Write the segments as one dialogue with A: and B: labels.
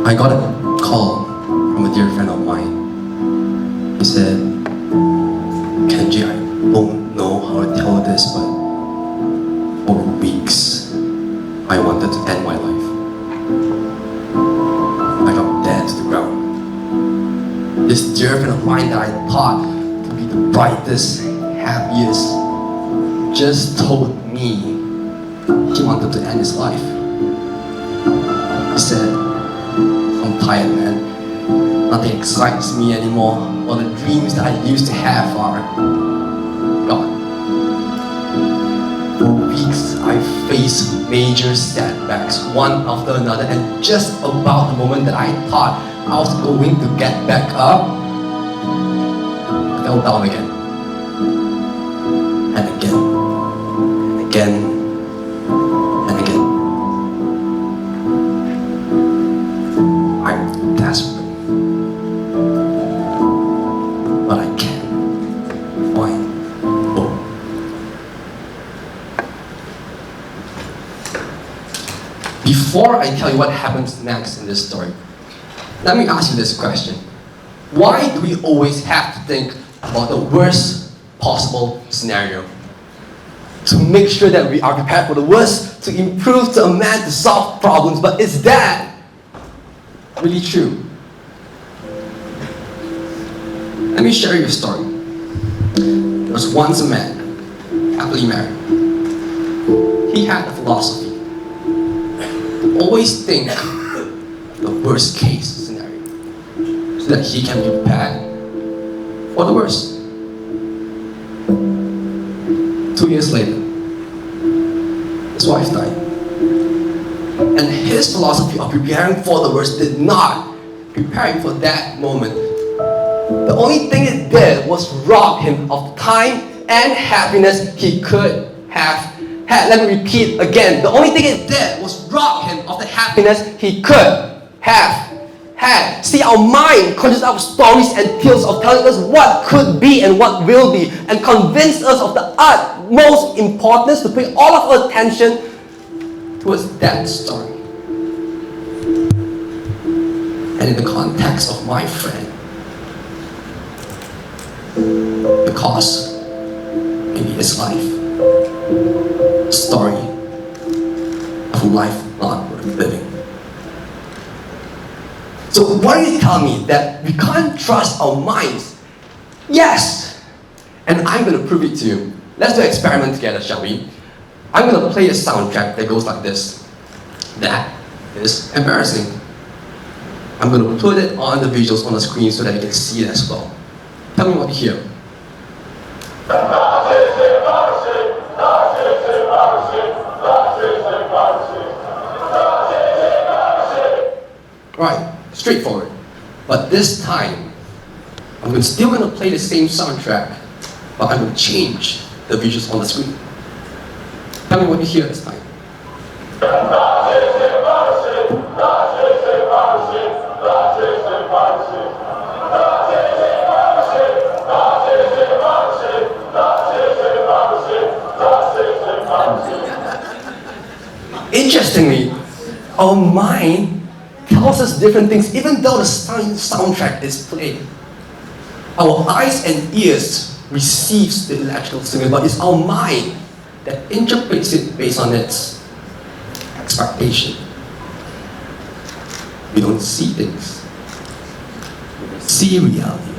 A: I got a call from a dear friend of mine. He said, KentG, I don't know how to tell this, but for weeks I wanted to end my life. I got dead to the ground. This dear friend of mine that I thought to be the brightest, happiest, just told me he wanted to end his life. He said, I'm tired, man. Nothing excites me anymore. All the dreams that I used to have are gone. For weeks, I faced major setbacks, one after another, and just about the moment that I thought I was going to get back up, I fell down again. And again. And again. And again. I'm desperate. But I can't find hope. Before I tell you what happens next in this story, let me ask you this question. Why do we always have to think about the worst possible scenario? To make sure that we are prepared for the worst, to improve, to amend, to solve problems. But is that really true? Let me share you a story. There was once a man, happily married. He had a philosophy. Always think the worst case scenario so that he can be prepared for the worst. 2 years later, his wife died. And his philosophy of preparing for the worst did not prepare him for that moment. The only thing it did was rob him of time and happiness he could have had. Let me repeat again. The only thing it did was rob him of the happiness he could have had. See, our mind conjures up stories and tales of telling us what could be and what will be, and convince us of the utmost importance to pay all of our attention towards that story. And in the context of my friend, the cost maybe his life, a story of a life not worth living. So what are you telling me? That we can't trust our minds? Yes! And I'm going to prove it to you. Let's do an experiment together, shall we? I'm going to play a soundtrack that goes like this. That is embarrassing. I'm going to put it on the visuals on the screen so that you can see it as well. Tell me what you hear. Right, straightforward. But this time, I'm still going to play the same soundtrack, but I'm going to change the visuals on the screen. Tell me what you hear this time. Interestingly, our mind tells us different things even though the soundtrack is played. Our eyes and ears receives the electrical signal, but it's our mind that interprets it based on its expectation. We don't see things. We see reality.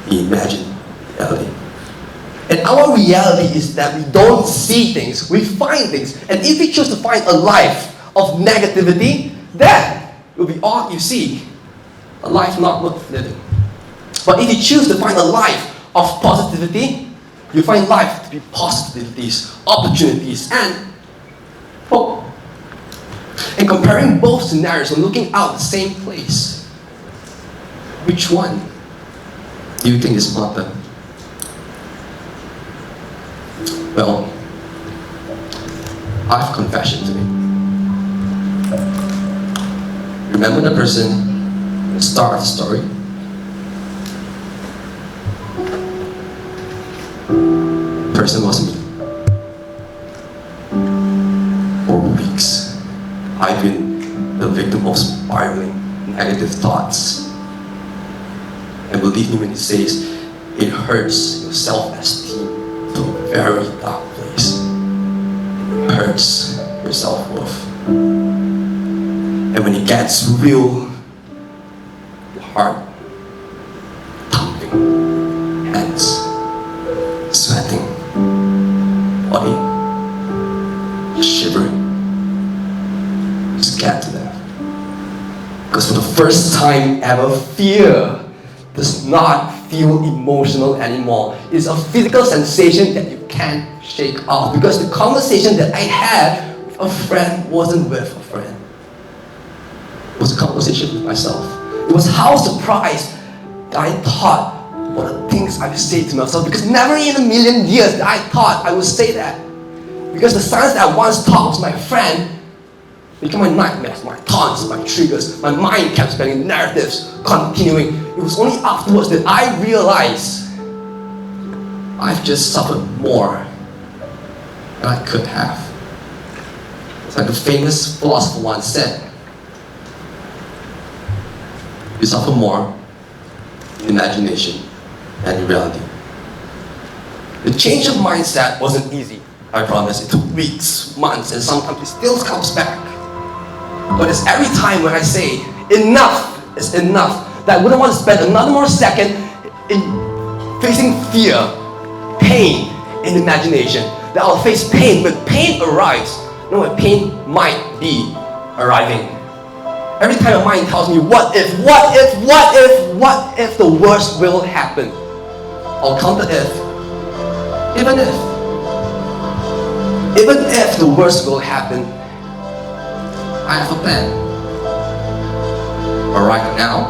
A: We imagine reality. And our reality is that we don't see things, we find things. And if we choose to find a life of negativity, that will be all you see. A life not worth living. But if you choose to find a life of positivity, you find life to be possibilities, opportunities, and hope. And comparing both scenarios and looking out the same place, which one do you think is smarter? Well, I have a confession to make. Remember the person at the start of the story? The person was me. For weeks, I've been the victim of spiraling negative thoughts. And believe me when it says it hurts your self-esteem to a very dark place. It hurts your self-worth. And when it gets real, your heart thumping, hands sweating, body shivering, scared to death. Because for the first time ever, fear does not feel emotional anymore. It's a physical sensation that you can't shake off. Because the conversation that I had with a friend wasn't with a friend. It was a conversation with myself. It was how surprised that I thought what the things I would say to myself. Because never in a million years that I thought I would say that. Because the silence that I once thought was my friend became my nightmares, my taunts, my triggers. My mind kept spinning narratives, continuing. It was only afterwards that I realized I've just suffered more than I could have. It's like the famous philosopher once said, you suffer more in imagination than in reality. The change of mindset wasn't easy, I promise. It took weeks, months, and sometimes it still comes back. But it's every time when I say, enough is enough, that I wouldn't want to spend another more second in facing fear, pain, and imagination. That I'll face pain when pain arrives, not when pain might be arriving. Every time my mind tells me, what if the worst will happen? I'll counter if. Even if the worst will happen, I have a plan. But right now,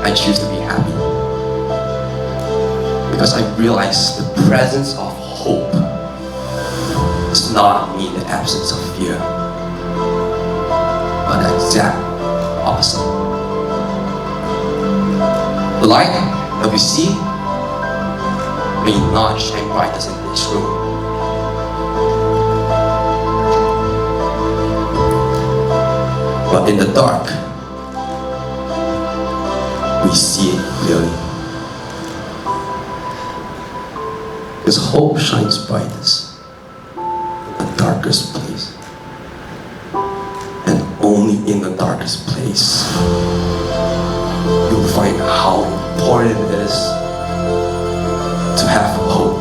A: I choose to be happy. Because I realize the presence of hope does not mean the absence of fear, but the exact opposite. The light that we see may not shine brightest in this room, but in the dark, we see it clearly. Because hope shines brightest in the darkest place. And only in the darkest place, you'll find how important it is to have hope.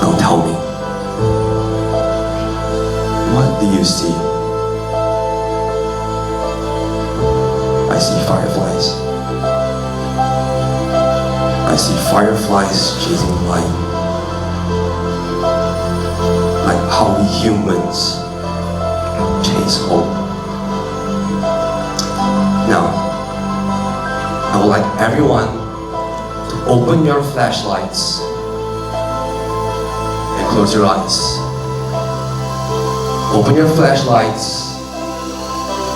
A: Now tell me, what do you see? I see fireflies. I see fireflies chasing light. Like how we humans chase hope. Now, I would like everyone to open your flashlights and close your eyes. Open your flashlights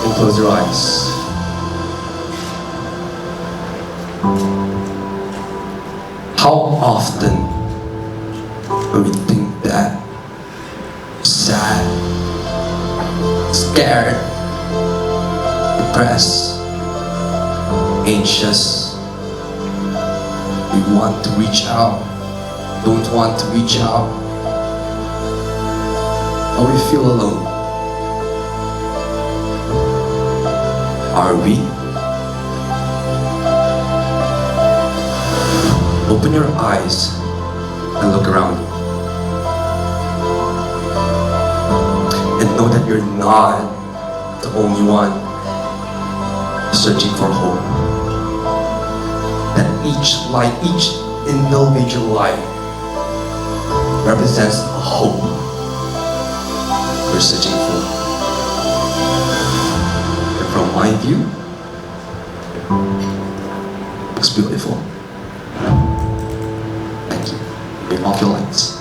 A: and close your eyes. How often do we think that sad, scared, depressed, anxious, we want to reach out, don't want to reach out, or we feel alone? Are we? Open your eyes and look around you. And know that you're not the only one searching for hope. That each life, each individual life represents a hope we're searching for. And from my view, it looks beautiful. Thank you. Bring off your lights.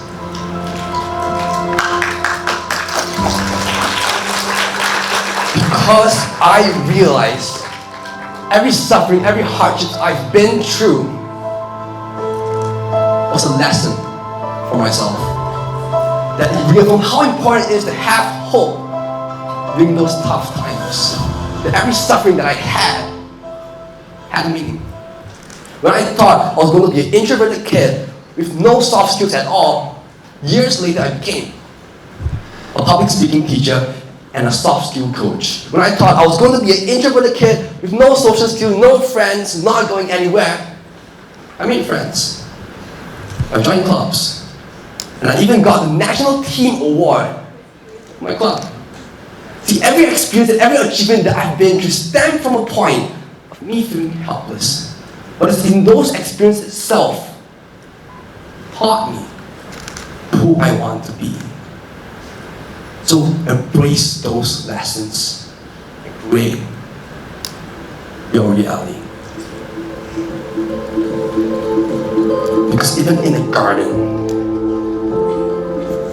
A: Because I realized every suffering, every hardship I've been through was a lesson for myself. that it reaffirmed how important it is to have hope during those tough times. That every suffering that I had a meaning. When I thought I was going to be an introverted kid with no soft skills at all, years later I became a public speaking teacher and a soft skill coach. When I thought I was going to be an introverted kid with no social skills, no friends, not going anywhere, I made friends. I joined clubs. And I even got the National Team Award for my club. See, every experience and every achievement that I've been through stemmed from a point of me feeling helpless. But it's in those experiences itself taught me who I want to be. So embrace those lessons and create your reality. Because even in a garden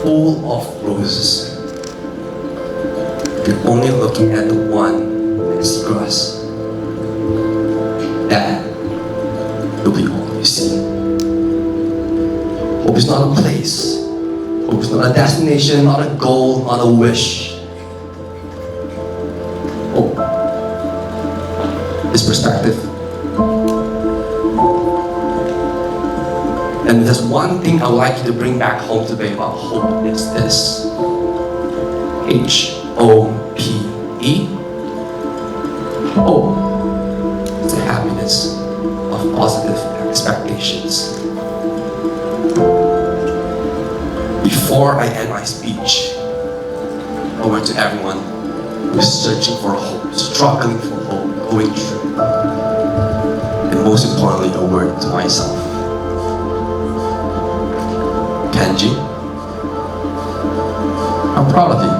A: full of roses, if you're only looking at the one messy grass, that will be all you see. Hope is not a place. Hope is not a destination, not a goal, not a wish. Hope is perspective. And there's one thing I would like you to bring back home today about hope is this. H-O-P-E. Hope is the happiness of positive expectations. Before I end my speech, a word to everyone who is searching for hope, struggling for hope, going through. And most importantly, a word to myself. KentG, I'm proud of you.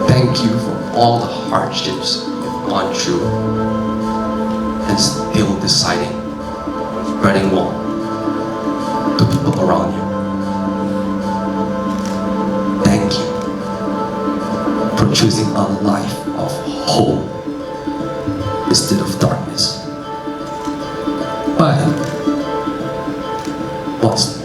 A: Thank you for all the hardships you've gone through and still deciding, spreading warmth to people around you. Thank you for choosing a life of hope instead of darkness. But what's